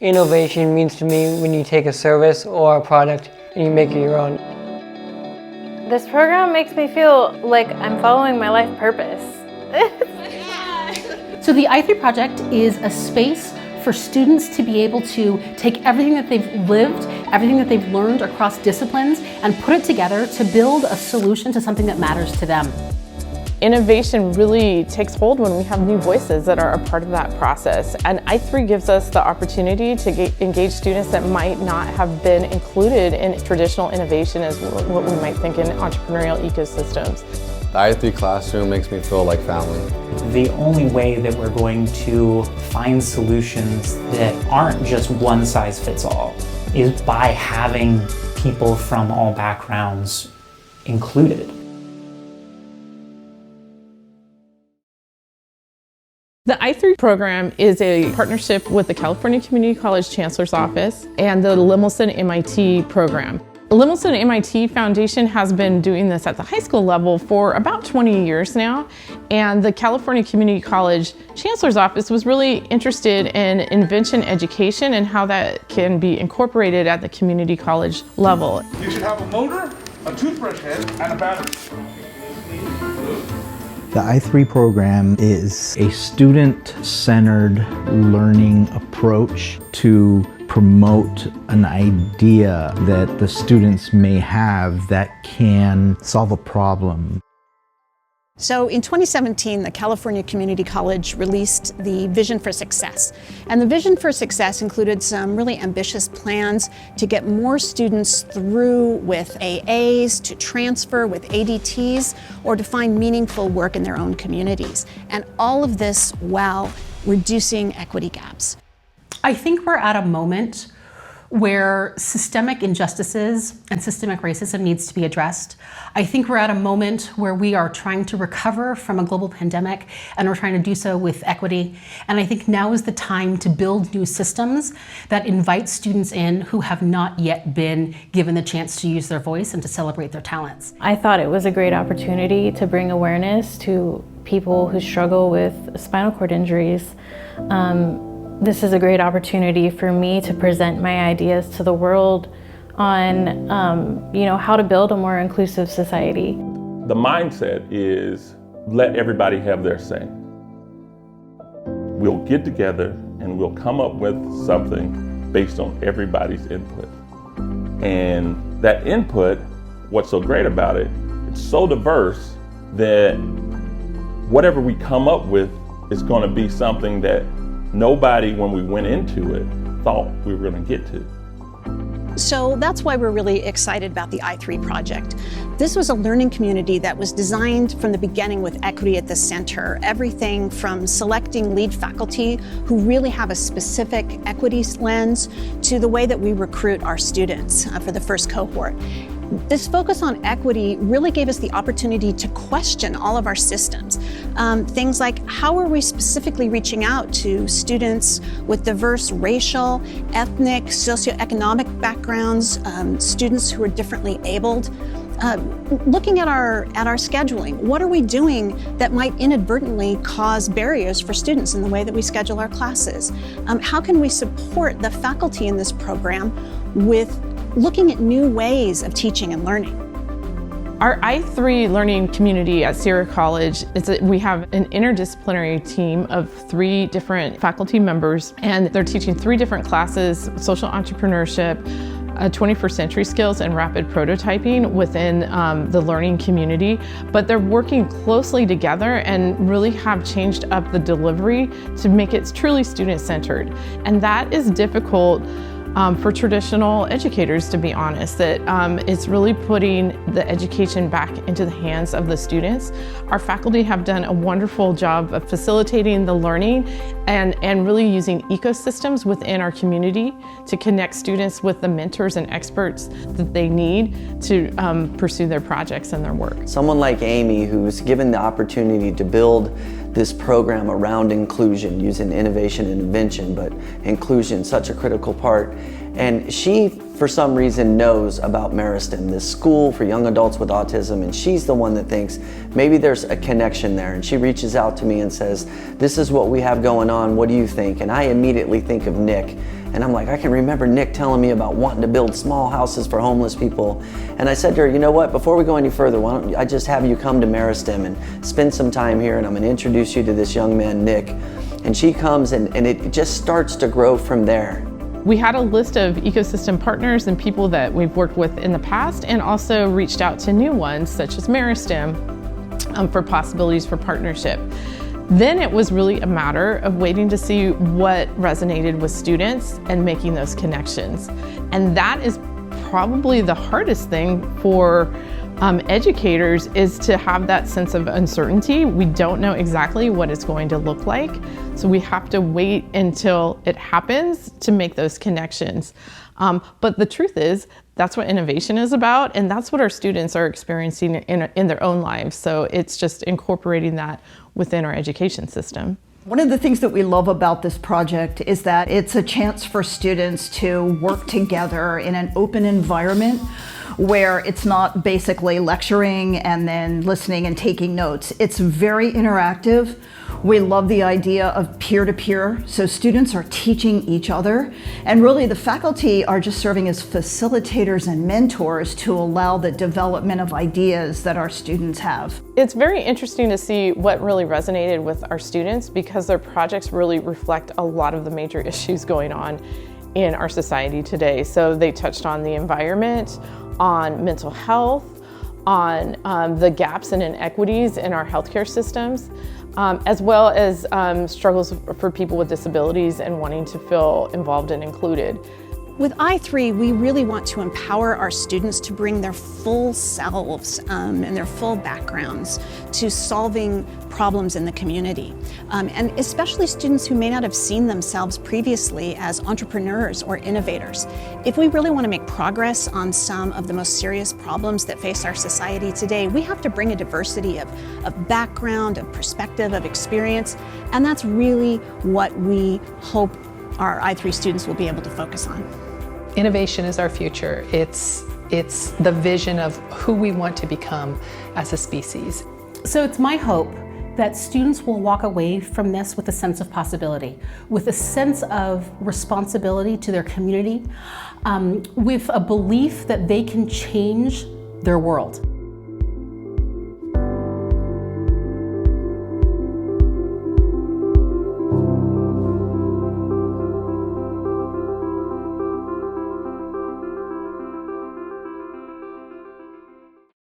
Innovation means to me when you take a service or a product and you make it your own. This program makes me feel like I'm following my life purpose. So the I3 project is a space for students to be able to take everything that they've lived, everything that they've learned across disciplines, and put it together to build a solution to something that matters to them. Innovation really takes hold when we have new voices that are a part of that process. And I3 gives us the opportunity to engage students that might not have been included in traditional innovation as what we might think in entrepreneurial ecosystems. The I3 classroom makes me feel like family. The only way that we're going to find solutions that aren't just one size fits all is by having people from all backgrounds included. The I3 program is a partnership with the California Community College Chancellor's Office and the Lemelson-MIT program. The Lemelson-MIT Foundation has been doing this at the high school level for about 20 years now, and the California Community College Chancellor's Office was really interested in invention education and how that can be incorporated at the community college level. You should have a motor, a toothbrush head, and a battery. The I3 program is a student-centered learning approach to promote an idea that the students may have that can solve a problem. So in 2017, the California Community College released the Vision for Success. And the Vision for Success included some really ambitious plans to get more students through with AAs, to transfer with ADTs, or to find meaningful work in their own communities. And all of this while reducing equity gaps. I think we're at a moment where systemic injustices and systemic racism needs to be addressed. I think we're at a moment where we are trying to recover from a global pandemic, and we're trying to do so with equity. And I think now is the time to build new systems that invite students in who have not yet been given the chance to use their voice and to celebrate their talents. I thought it was a great opportunity to bring awareness to people who struggle with spinal cord injuries. This is a great opportunity for me to present my ideas to the world on how to build a more inclusive society. The mindset is let everybody have their say. We'll get together and we'll come up with something based on everybody's input. And that input, what's so great about it, it's so diverse that whatever we come up with is going to be something that nobody, when we went into it, thought we were going to get to. So that's why we're really excited about the I3 project. This was a learning community that was designed from the beginning with equity at the center. Everything from selecting lead faculty who really have a specific equity lens to the way that we recruit our students for the first cohort. This focus on equity really gave us the opportunity to question all of our systems. Things like, how are we specifically reaching out to students with diverse racial, ethnic, socioeconomic backgrounds, students who are differently abled? Looking at our scheduling, what are we doing that might inadvertently cause barriers for students in the way that we schedule our classes? How can we support the faculty in this program with looking at new ways of teaching and learning? Our I3 learning community at Sierra College, we have an interdisciplinary team of 3 different faculty members, and they're teaching 3 different classes: social entrepreneurship, 21st century skills, and rapid prototyping within the learning community. But they're working closely together and really have changed up the delivery to make it truly student-centered. And that is difficult for traditional educators, to be honest, that it's really putting the education back into the hands of the students. Our faculty have done a wonderful job of facilitating the learning and really using ecosystems within our community to connect students with the mentors and experts that they need to pursue their projects and their work. Someone like Amy, who's given the opportunity to build this program around inclusion, using innovation and invention, but inclusion, such a critical part. And she, for some reason, knows about Meristem, this school for young adults with autism, and she's the one that thinks maybe there's a connection there. And she reaches out to me and says, this is what we have going on, what do you think? And I immediately think of Nick And I'm like, I can remember Nick telling me about wanting to build small houses for homeless people. And I said to her, you know what, before we go any further, why don't I just have you come to Meristem and spend some time here, and I'm gonna introduce you to this young man, Nick. And she comes and it just starts to grow from there. We had a list of ecosystem partners and people that we've worked with in the past, and also reached out to new ones such as Meristem for possibilities for partnership. Then it was really a matter of waiting to see what resonated with students and making those connections. And that is probably the hardest thing for educators, is to have that sense of uncertainty. We don't know exactly what it's going to look like, so we have to wait until it happens to make those connections. But the truth is, that's what innovation is about, and that's what our students are experiencing in their own lives. So it's just incorporating that within our education system. One of the things that we love about this project is that it's a chance for students to work together in an open environment where it's not basically lecturing and then listening and taking notes. It's very interactive. We love the idea of peer-to-peer, so students are teaching each other, and really the faculty are just serving as facilitators and mentors to allow the development of ideas that our students have. It's very interesting to see what really resonated with our students, because their projects really reflect a lot of the major issues going on in our society today. So they touched on the environment, on mental health, on the gaps and inequities in our healthcare systems, as well as struggles for people with disabilities and wanting to feel involved and included. With i3, we really want to empower our students to bring their full selves and their full backgrounds to solving problems in the community. And especially students who may not have seen themselves previously as entrepreneurs or innovators. If we really want to make progress on some of the most serious problems that face our society today, we have to bring a diversity of background, of perspective, of experience, and that's really what we hope our i3 students will be able to focus on. Innovation is our future. It's the vision of who we want to become as a species. So it's my hope that students will walk away from this with a sense of possibility, with a sense of responsibility to their community, with a belief that they can change their world.